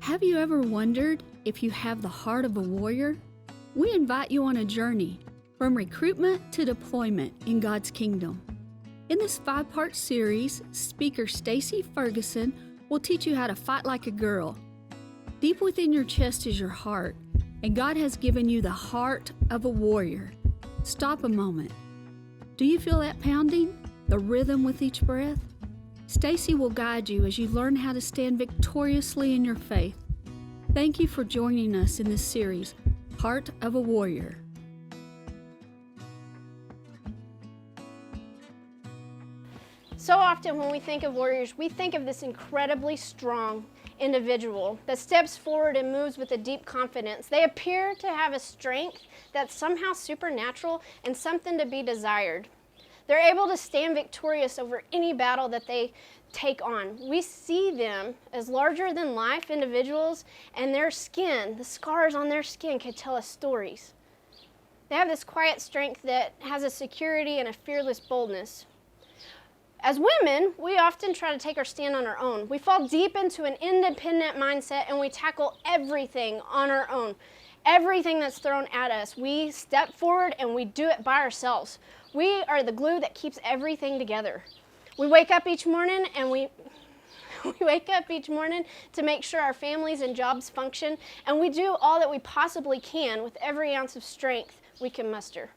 Have you ever wondered if you have the heart of a warrior? We invite you on a journey from recruitment to deployment in God's kingdom. In this 5-part series, speaker Stacy Ferguson will teach you how to fight like a girl. Deep within your chest is your heart, and God has given you the heart of a warrior. Stop a moment. Do you feel that pounding? The rhythm with each breath? Stacy will guide you as you learn how to stand victoriously in your faith. Thank you for joining us in this series, Heart of a Warrior. So often when we think of warriors, we think of this incredibly strong individual that steps forward and moves with a deep confidence. They appear to have a strength that's somehow supernatural and something to be desired. They're able to stand victorious over any battle that they take on. We see them as larger than life individuals, and their skin, the scars on their skin, can tell us stories. They have this quiet strength that has a security and a fearless boldness. As women, we often try to take our stand on our own. We fall deep into an independent mindset and we tackle everything on our own. Everything that's thrown at us, we step forward and we do it by ourselves. We are the glue that keeps everything together. We wake up each morning and we wake up each morning to make sure our families and jobs function, and we do all that we possibly can with every ounce of strength we can muster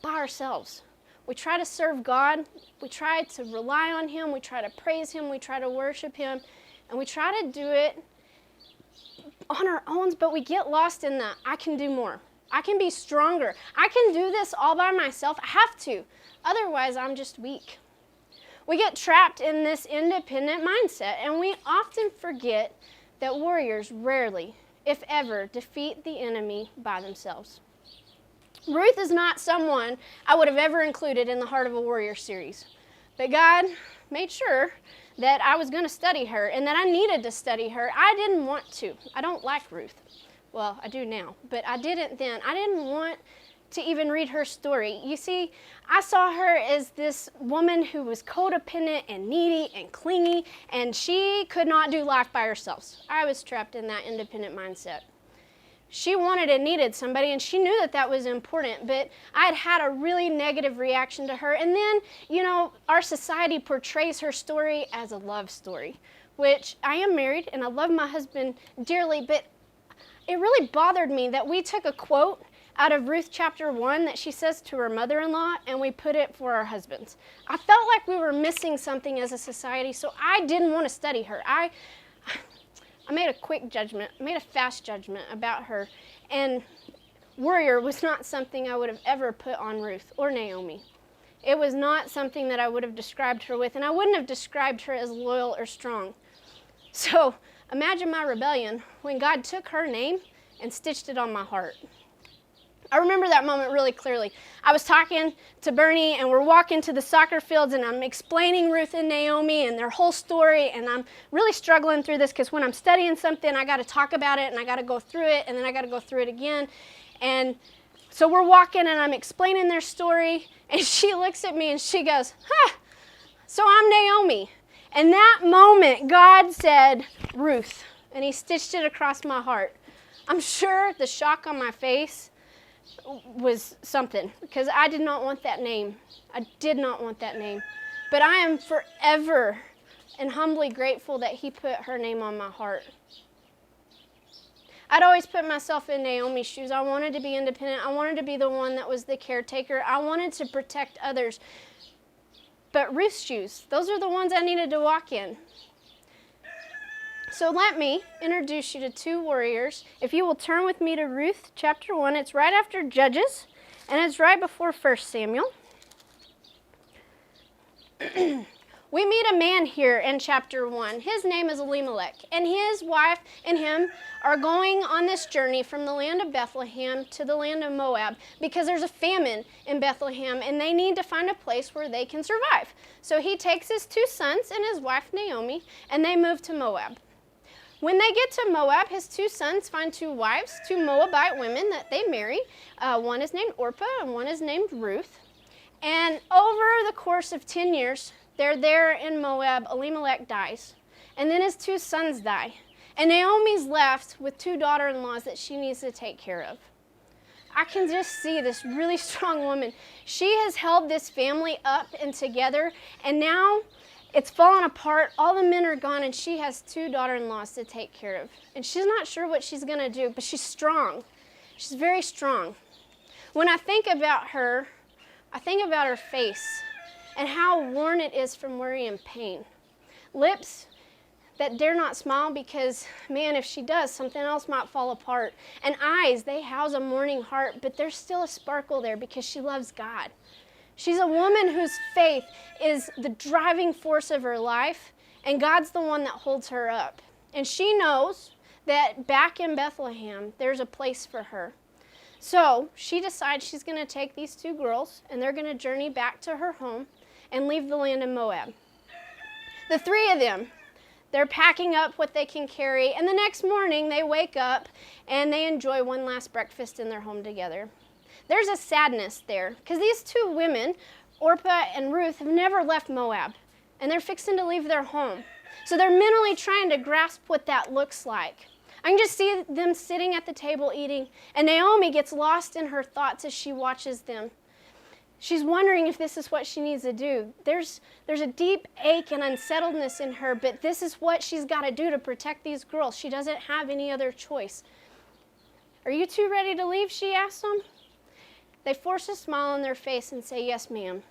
by ourselves. We try to serve God, we try to rely on Him, we try to praise Him, we try to worship Him, and we try to do it on our own, but we get lost in the, I can do more. I can be stronger. I can do this all by myself. I have to. Otherwise, I'm just weak. We get trapped in this independent mindset, and we often forget that warriors rarely, if ever, defeat the enemy by themselves. Ruth is not someone I would have ever included in the Heart of a Warrior series, but God made sure that I was going to study her and that I needed to study her. I didn't want to. I don't like Ruth. Well, I do now, but I didn't then. I didn't want to even read her story. You see, I saw her as this woman who was codependent and needy and clingy, and she could not do life by herself. I was trapped in that independent mindset. She wanted and needed somebody, and she knew that that was important, but I had had a really negative reaction to her. And then, our society portrays her story as a love story, which I am married, and I love my husband dearly, but it really bothered me that we took a quote out of Ruth chapter 1 that she says to her mother-in-law, and we put it for our husbands. I felt like we were missing something as a society, so I didn't want to study her. I made a quick judgment, made a fast judgment about her, and warrior was not something I would have ever put on Ruth or Naomi. It was not something that I would have described her with, and I wouldn't have described her as loyal or strong. So imagine my rebellion when God took her name and stitched it on my heart. I remember that moment really clearly. I was talking to Bernie, and we're walking to the soccer fields, and I'm explaining Ruth and Naomi and their whole story, and I'm really struggling through this because when I'm studying something, I got to talk about it, and I got to go through it, and then I got to go through it again. And so we're walking, and I'm explaining their story, and she looks at me, and she goes, so I'm Naomi. And that moment, God said, Ruth, and He stitched it across my heart. I'm sure the shock on my face was something, because I did not want that name. I did not want that name. But I am forever and humbly grateful that He put her name on my heart. I'd always put myself in Naomi's shoes. I wanted to be independent. I wanted to be the one that was the caretaker. I wanted to protect others. But Ruth's shoes, those are the ones I needed to walk in. So let me introduce you to two warriors. If you will turn with me to Ruth chapter 1, it's right after Judges, and it's right before 1 Samuel. We meet a man here in chapter 1. His name is Elimelech, and his wife and him are going on this journey from the land of Bethlehem to the land of Moab because there's a famine in Bethlehem, and they need to find a place where they can survive. So he takes his 2 sons and his wife Naomi, and they move to Moab. When they get to Moab, his 2 sons find 2 wives, 2 Moabite women that they marry. One is named Orpah and one is named Ruth. And over the course of 10 years, they're there in Moab. Elimelech dies. And then his 2 sons die. And Naomi's left with 2 daughter-in-laws that she needs to take care of. I can just see this really strong woman. She has held this family up and together, and now it's fallen apart. All the men are gone, and she has 2 daughter-in-laws to take care of. And she's not sure what she's going to do, but she's strong. She's very strong. When I think about her, I think about her face and how worn it is from worry and pain. Lips that dare not smile because, man, if she does, something else might fall apart. And eyes, they house a mourning heart, but there's still a sparkle there because she loves God. She's a woman whose faith is the driving force of her life, and God's the one that holds her up. And she knows that back in Bethlehem, there's a place for her. So she decides she's going to take these 2 girls, and they're going to journey back to her home and leave the land of Moab. The 3 of them, they're packing up what they can carry, and the next morning they wake up and they enjoy one last breakfast in their home together. There's a sadness there because these 2 women, Orpah and Ruth, have never left Moab, and they're fixing to leave their home. So they're mentally trying to grasp what that looks like. I can just see them sitting at the table eating, and Naomi gets lost in her thoughts as she watches them. She's wondering if this is what she needs to do. There's a deep ache and unsettledness in her, but this is what she's got to do to protect these girls. She doesn't have any other choice. Are you 2 ready to leave? She asks them. They force a smile on their face and say, yes, ma'am.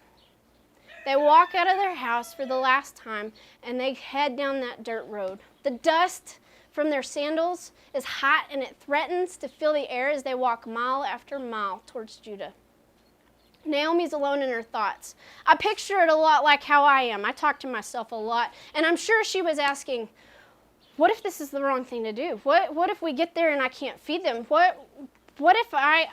They walk out of their house for the last time, and they head down that dirt road. The dust from their sandals is hot, and it threatens to fill the air as they walk mile after mile towards Judah. Naomi's alone in her thoughts. I picture it a lot like how I am. I talk to myself a lot, and I'm sure she was asking, what if this is the wrong thing to do? What if we get there and I can't feed them? What if I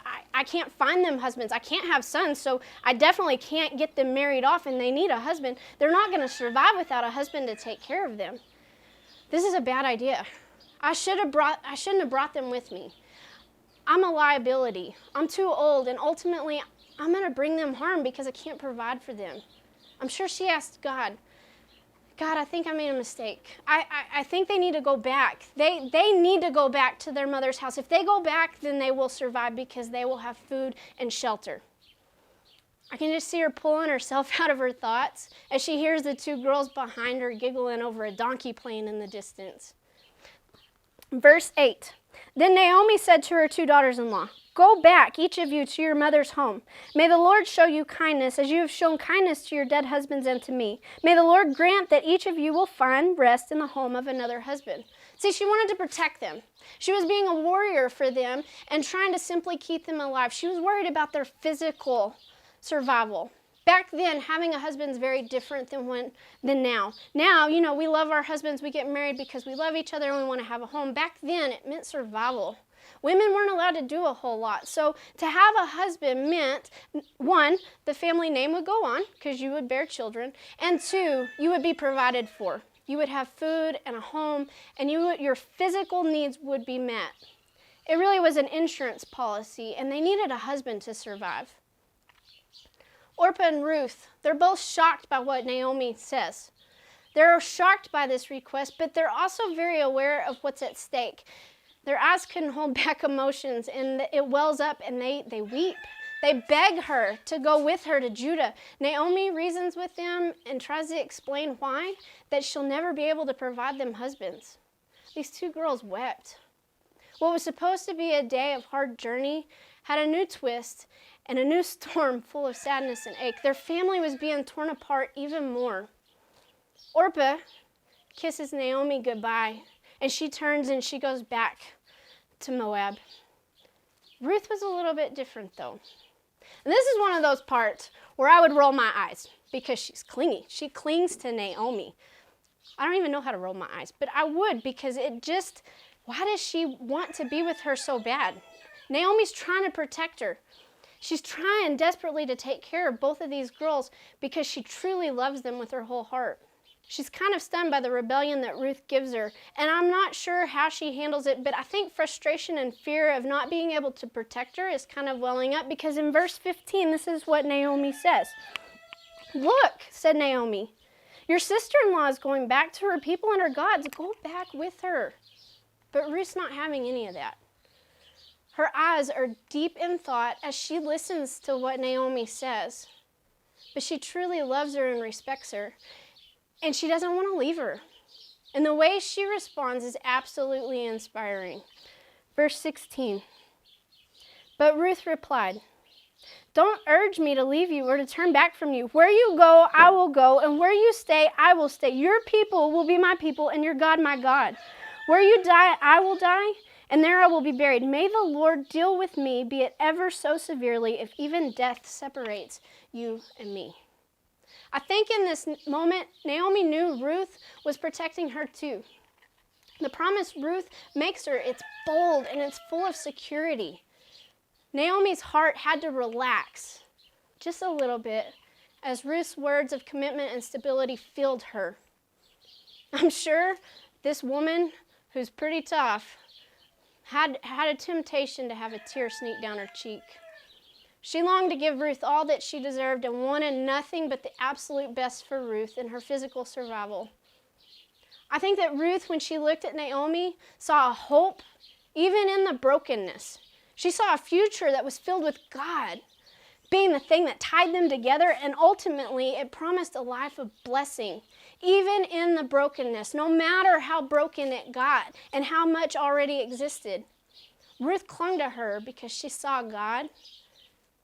can't find them husbands? I can't have sons, so I definitely can't get them married off, and they need a husband. They're not going to survive without a husband to take care of them. This is a bad idea. I shouldn't have brought them with me. I'm a liability. I'm too old, and ultimately I'm going to bring them harm because I can't provide for them. I'm sure she asked God, I think I made a mistake. I think they need to go back. They need to go back to their mother's house. If they go back, then they will survive because they will have food and shelter. I can just see her pulling herself out of her thoughts as she hears the 2 girls behind her giggling over a donkey playing in the distance. Verse 8, then Naomi said to her 2 daughters-in-law, go back, each of you, to your mother's home. May the Lord show you kindness as you have shown kindness to your dead husbands and to me. May the Lord grant that each of you will find rest in the home of another husband. See, she wanted to protect them. She was being a warrior for them and trying to simply keep them alive. She was worried about their physical survival. Back then, having a husband is very different than now. Now, we love our husbands. We get married because we love each other and we want to have a home. Back then, it meant survival. Women weren't allowed to do a whole lot. So to have a husband meant, 1, the family name would go on because you would bear children, and 2, you would be provided for. You would have food and a home, and your physical needs would be met. It really was an insurance policy, and they needed a husband to survive. Orpah and Ruth, they're both shocked by what Naomi says. They're shocked by this request, but they're also very aware of what's at stake. Their eyes couldn't hold back emotions, and it wells up, and they weep. They beg her to go with her to Judah. Naomi reasons with them and tries to explain why, that she'll never be able to provide them husbands. These 2 girls wept. What was supposed to be a day of hard journey had a new twist and a new storm full of sadness and ache. Their family was being torn apart even more. Orpah kisses Naomi goodbye, and she turns and she goes back to Moab. Ruth was a little bit different, though. And this is one of those parts where I would roll my eyes because she's clingy. She clings to Naomi. I don't even know how to roll my eyes, but I would because why does she want to be with her so bad? Naomi's trying to protect her. She's trying desperately to take care of both of these girls because she truly loves them with her whole heart. She's kind of stunned by the rebellion that Ruth gives her, and I'm not sure how she handles it, but I think frustration and fear of not being able to protect her is kind of welling up because in verse 15, this is what Naomi says. Look, said Naomi, your sister-in-law is going back to her people and her gods. Go back with her. But Ruth's not having any of that. Her eyes are deep in thought as she listens to what Naomi says. But she truly loves her and respects her, and she doesn't want to leave her. And the way she responds is absolutely inspiring. Verse 16. But Ruth replied, "Don't urge me to leave you or to turn back from you. Where you go, I will go, and where you stay, I will stay. Your people will be my people, and your God, my God. Where you die, I will die, and there I will be buried. May the Lord deal with me, be it ever so severely, if even death separates you and me." I think in this moment, Naomi knew Ruth was protecting her too. The promise Ruth makes her, it's bold and it's full of security. Naomi's heart had to relax just a little bit as Ruth's words of commitment and stability filled her. I'm sure this woman, who's pretty tough, had a temptation to have a tear sneak down her cheek. She longed to give Ruth all that she deserved and wanted nothing but the absolute best for Ruth and her physical survival. I think that Ruth, when she looked at Naomi, saw a hope even in the brokenness. She saw a future that was filled with God being the thing that tied them together, and ultimately it promised a life of blessing, even in the brokenness, no matter how broken it got and how much already existed. Ruth clung to her because she saw God.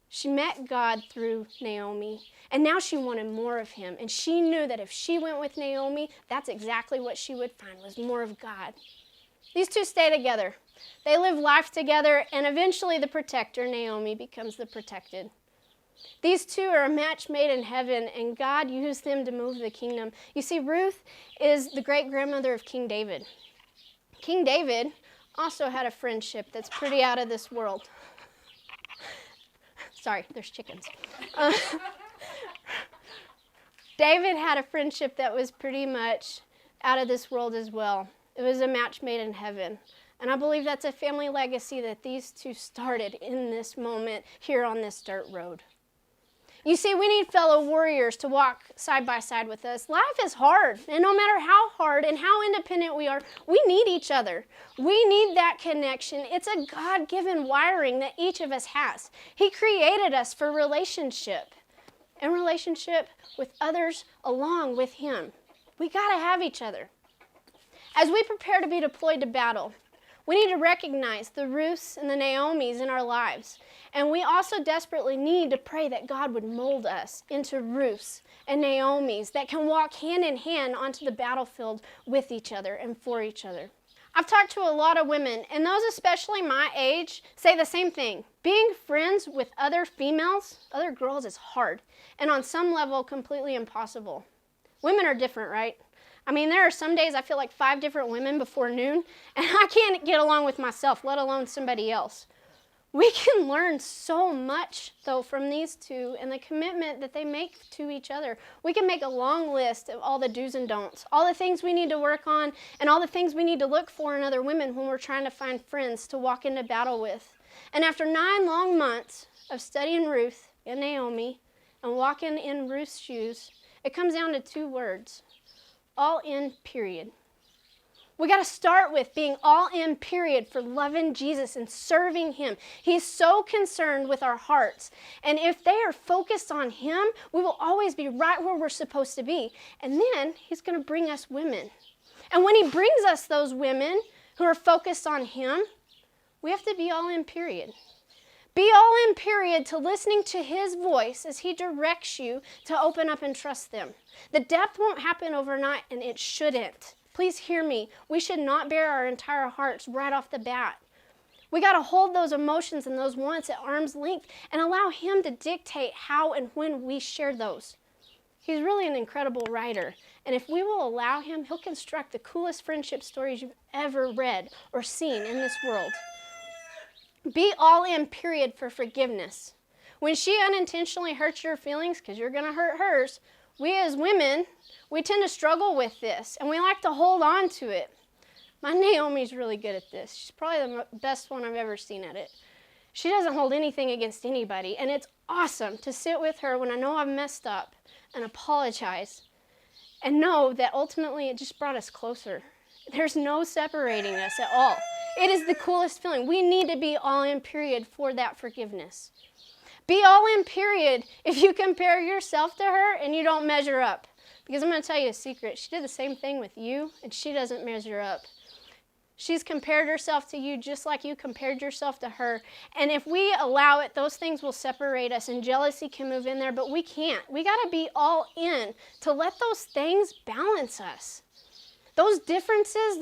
She met God through Naomi, and now she wanted more of him. And she knew that if she went with Naomi, that's exactly what she would find, was more of God. These two stay together. They live life together, and eventually the protector, Naomi, becomes the protected. These two are a match made in heaven, and God used them to move the kingdom. You see, Ruth is the great-grandmother of King David. King David also had a friendship that's pretty out of this world. Sorry, there's chickens. David had a friendship that was pretty much out of this world as well. It was a match made in heaven. And I believe that's a family legacy that these two started in this moment here on this dirt road. You see, we need fellow warriors to walk side by side with us. Life is hard, and no matter how hard and how independent we are, we need each other. We need that connection. It's a God-given wiring that each of us has. He created us for relationship and relationship with others along with him. We got to have each other. As we prepare to be deployed to battle, we need to recognize the Ruths and the Naomis in our lives. And we also desperately need to pray that God would mold us into Ruths and Naomis that can walk hand in hand onto the battlefield with each other and for each other. I've talked to a lot of women, and those especially my age say the same thing. Being friends with other females, other girls, is hard, and on some level completely impossible. Women are different, right? I mean, there are some days I feel like 5 different women before noon, and I can't get along with myself, let alone somebody else. We can learn so much, though, from these two and the commitment that they make to each other. We can make a long list of all the do's and don'ts, all the things we need to work on, and all the things we need to look for in other women when we're trying to find friends to walk into battle with. And after 9 long months of studying Ruth and Naomi and walking in Ruth's shoes, it comes down to 2 words: all in, period. We got to start with being all in, period, for loving Jesus and serving him. He's so concerned with our hearts. And if they are focused on him, we will always be right where we're supposed to be. And then he's going to bring us women. And when he brings us those women who are focused on him, we have to be all in, period. Be all in, period, to listening to his voice as he directs you to open up and trust them. The depth won't happen overnight, and it shouldn't. Please hear me. We should not bear our entire hearts right off the bat. We got to hold those emotions and those wants at arm's length and allow him to dictate how and when we share those. He's really an incredible writer, and if we will allow him, he'll construct the coolest friendship stories you've ever read or seen in this world. Be all in, period, for forgiveness. When she unintentionally hurts your feelings, because you're going to hurt hers, we as women, we tend to struggle with this, and we like to hold on to it. My Naomi's really good at this. She's probably the best one I've ever seen at it. She doesn't hold anything against anybody, and it's awesome to sit with her when I know I've messed up and apologize and know that ultimately it just brought us closer. There's no separating us at all. It is the coolest feeling. We need to be all in, period, for that forgiveness. Be all in, period, if you compare yourself to her and you don't measure up. Because I'm going to tell you a secret. She did the same thing with you, and she doesn't measure up. She's compared herself to you just like you compared yourself to her. And if we allow it, those things will separate us, and jealousy can move in there, but we can't. We got to be all in to let those things balance us. Those differences,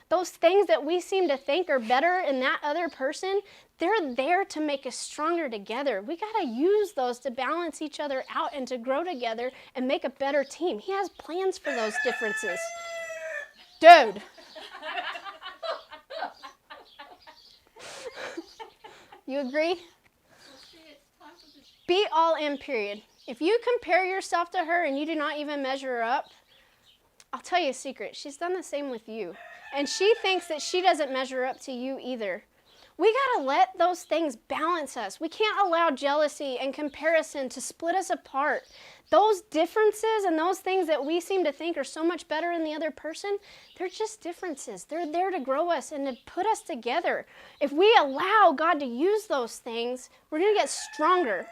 those things that we seem to think are better in that other person, they're there to make us stronger together. We got to use those to balance each other out and to grow together and make a better team. He has plans for those differences. Dude. You agree? Be all in, period. If you compare yourself to her and you do not even measure up, I'll tell you a secret. She's done the same with you. And she thinks that she doesn't measure up to you either. We got to let those things balance us. We can't allow jealousy and comparison to split us apart. Those differences and those things that we seem to think are so much better in the other person, they're just differences. They're there to grow us and to put us together. If we allow God to use those things, we're going to get stronger.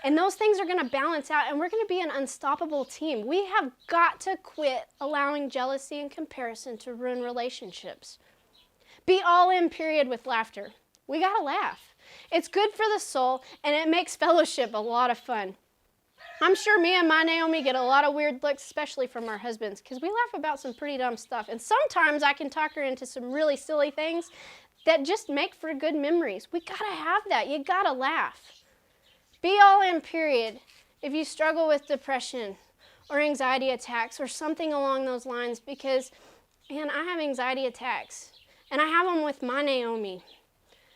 And those things are going to balance out, and we're going to be an unstoppable team. We have got to quit allowing jealousy and comparison to ruin relationships. Be all in, period, with laughter. We got to laugh. It's good for the soul, and it makes fellowship a lot of fun. I'm sure me and my Naomi get a lot of weird looks, especially from our husbands, because we laugh about some pretty dumb stuff. And sometimes I can talk her into some really silly things that just make for good memories. We got to have that. You got to laugh. Be all in, period, if you struggle with depression or anxiety attacks or something along those lines, because, man, I have anxiety attacks, and I have them with my Naomi.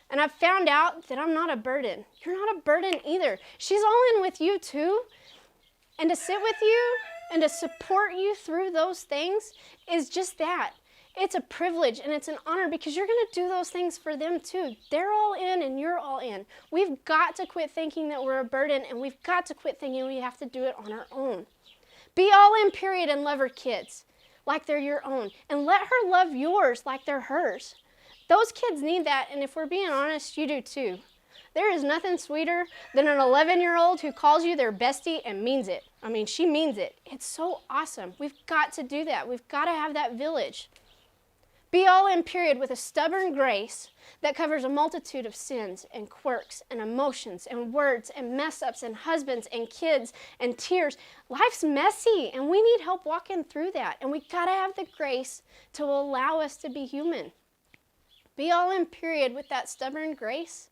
And I've found out that I'm not a burden. You're not a burden either. She's all in with you too. And to sit with you and to support you through those things is just that. It's a privilege and it's an honor because you're going to do those things for them too. They're all in and you're all in. We've got to quit thinking that we're a burden, and we've got to quit thinking we have to do it on our own. Be all in, period, and love her kids like they're your own. And let her love yours like they're hers. Those kids need that, and if we're being honest, you do too. There is nothing sweeter than an 11-year-old who calls you their bestie and means it. I mean, she means it. It's so awesome. We've got to do that. We've got to have that village. Be all in, period, with a stubborn grace that covers a multitude of sins and quirks and emotions and words and mess-ups and husbands and kids and tears. Life's messy, and we need help walking through that. And we got to have the grace to allow us to be human. Be all in, period, with that stubborn grace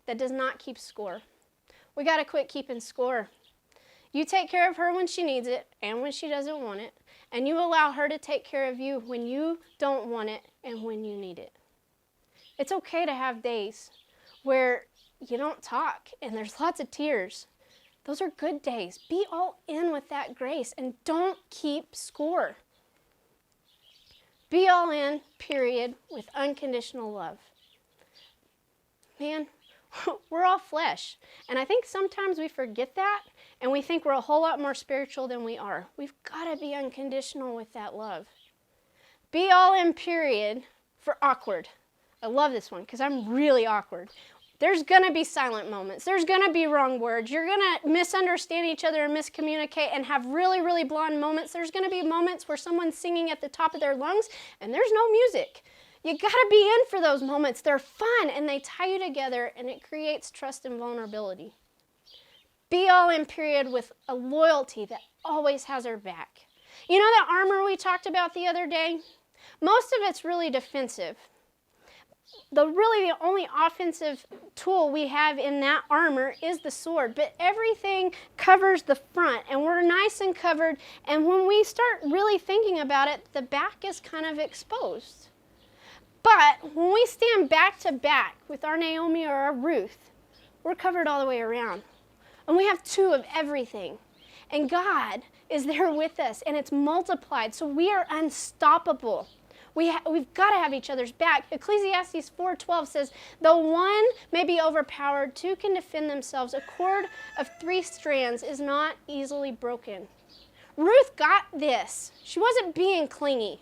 that does not keep score. We got to quit keeping score. You take care of her when she needs it and when she doesn't want it, and you allow her to take care of you when you don't want it and when you need it. It's okay to have days where you don't talk and there's lots of tears. Those are good days. Be all in with that grace and don't keep score. Be all in, period, with unconditional love. Man, we're all flesh. And I think sometimes we forget that and we think we're a whole lot more spiritual than we are. We've got to be unconditional with that love. Be all in, period, for awkward. I love this one because I'm really awkward. There's going to be silent moments. There's going to be wrong words. You're going to misunderstand each other and miscommunicate and have really, really blonde moments. There's going to be moments where someone's singing at the top of their lungs and there's no music. You got to be in for those moments. They're fun and they tie you together and it creates trust and vulnerability. Be all in, period, with a loyalty that always has our back. You know that armor we talked about the other day? Most of it's really defensive. The only offensive tool we have in that armor is the sword, but everything covers the front and we're nice and covered, and when we start really thinking about it, the back is kind of exposed. But when we stand back to back with our Naomi or our Ruth, we're covered all the way around. And we have two of everything. And God is there with us, and it's multiplied, so we are unstoppable. We've got to have each other's back. Ecclesiastes 4:12 says, though one may be overpowered, two can defend themselves. A cord of 3 strands is not easily broken. Ruth got this. She wasn't being clingy.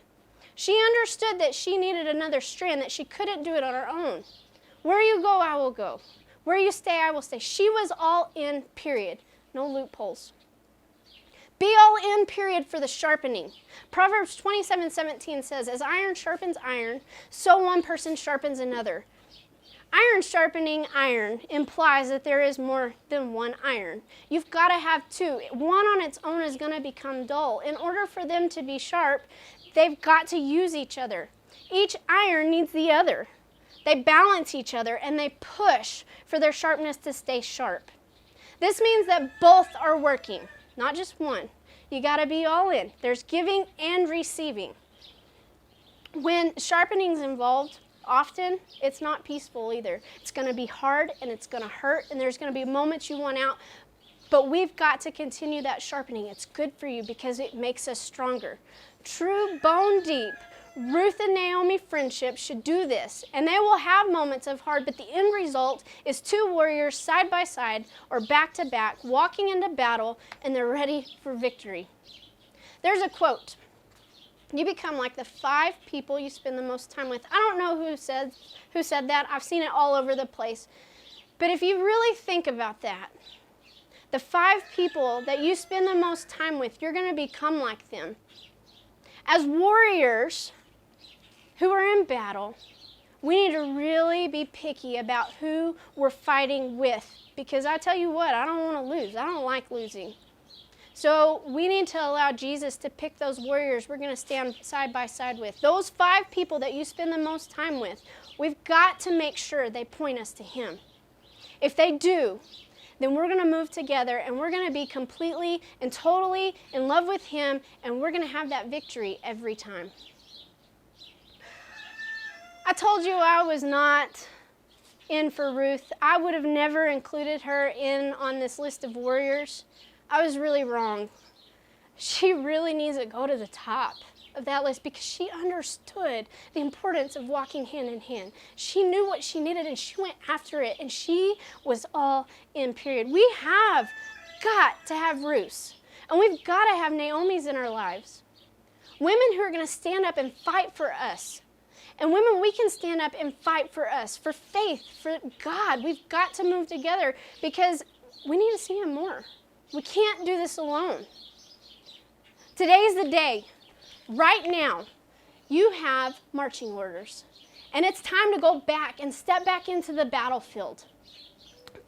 She understood that she needed another strand, that she couldn't do it on her own. Where you go, I will go. Where you stay, I will stay. She was all in, period. No loopholes. Be all in, period, for the sharpening. Proverbs 27:17 says, as iron sharpens iron, so one person sharpens another. Iron sharpening iron implies that there is more than one iron. You've got to have two. One on its own is going to become dull. In order for them to be sharp, they've got to use each other. Each iron needs the other. They balance each other and they push for their sharpness to stay sharp. This means that both are working, not just one. You got to be all in. There's giving and receiving. When sharpening is involved, often it's not peaceful either. It's going to be hard and it's going to hurt and there's going to be moments you want out. But we've got to continue that sharpening. It's good for you because it makes us stronger. True bone deep Ruth and Naomi friendship should do this, and they will have moments of hard, but the end result is two warriors side by side or back to back walking into battle, and they're ready for victory. There's a quote. You become like the 5 people you spend the most time with. I don't know who said that. I've seen it all over the place. But if you really think about that, the 5 people that you spend the most time with, you're going to become like them. As warriors who are in battle, we need to really be picky about who we're fighting with, because I tell you what, I don't want to lose. I don't like losing. So we need to allow Jesus to pick those warriors we're going to stand side by side with. Those 5 people that you spend the most time with, we've got to make sure they point us to Him. If they do, then we're going to move together and we're going to be completely and totally in love with Him, and we're going to have that victory every time. I told you I was not in for Ruth. I would have never included her in on this list of warriors. I was really wrong. She really needs to go to the top of that list because she understood the importance of walking hand in hand. She knew what she needed and she went after it, and she was all in, period. We have got to have Ruths, and we've got to have Naomis in our lives. Women who are going to stand up and fight for us. And women, we can stand up and fight for us, for faith, for God. We've got to move together because we need to see Him more. We can't do this alone. Today's the day. Right now, you have marching orders. And it's time to go back and step back into the battlefield.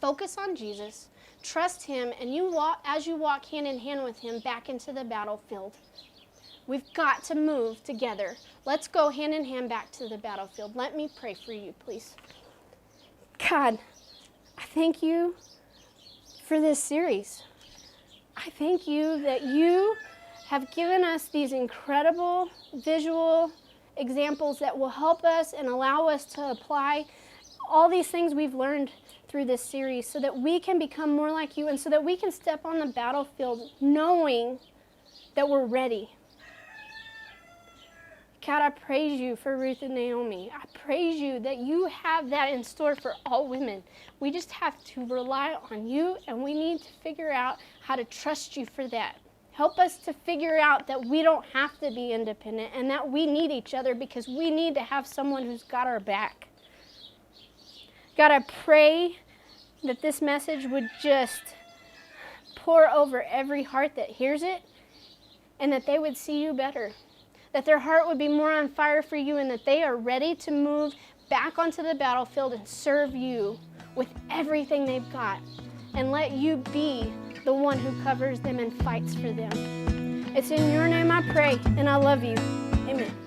Focus on Jesus. Trust Him, and as you walk hand in hand with Him back into the battlefield. We've got to move together. Let's go hand in hand back to the battlefield. Let me pray for you, please. God, I thank you for this series. I thank you that you have given us these incredible visual examples that will help us and allow us to apply all these things we've learned through this series so that we can become more like you and so that we can step on the battlefield knowing that we're ready. God, I praise you for Ruth and Naomi. I praise you that you have that in store for all women. We just have to rely on you, and we need to figure out how to trust you for that. Help us to figure out that we don't have to be independent and that we need each other because we need to have someone who's got our back. God, I pray that this message would just pour over every heart that hears it, and that they would see you better. That their heart would be more on fire for you, and that they are ready to move back onto the battlefield and serve you with everything they've got, and let you be the one who covers them and fights for them. It's in your name I pray, and I love you. Amen.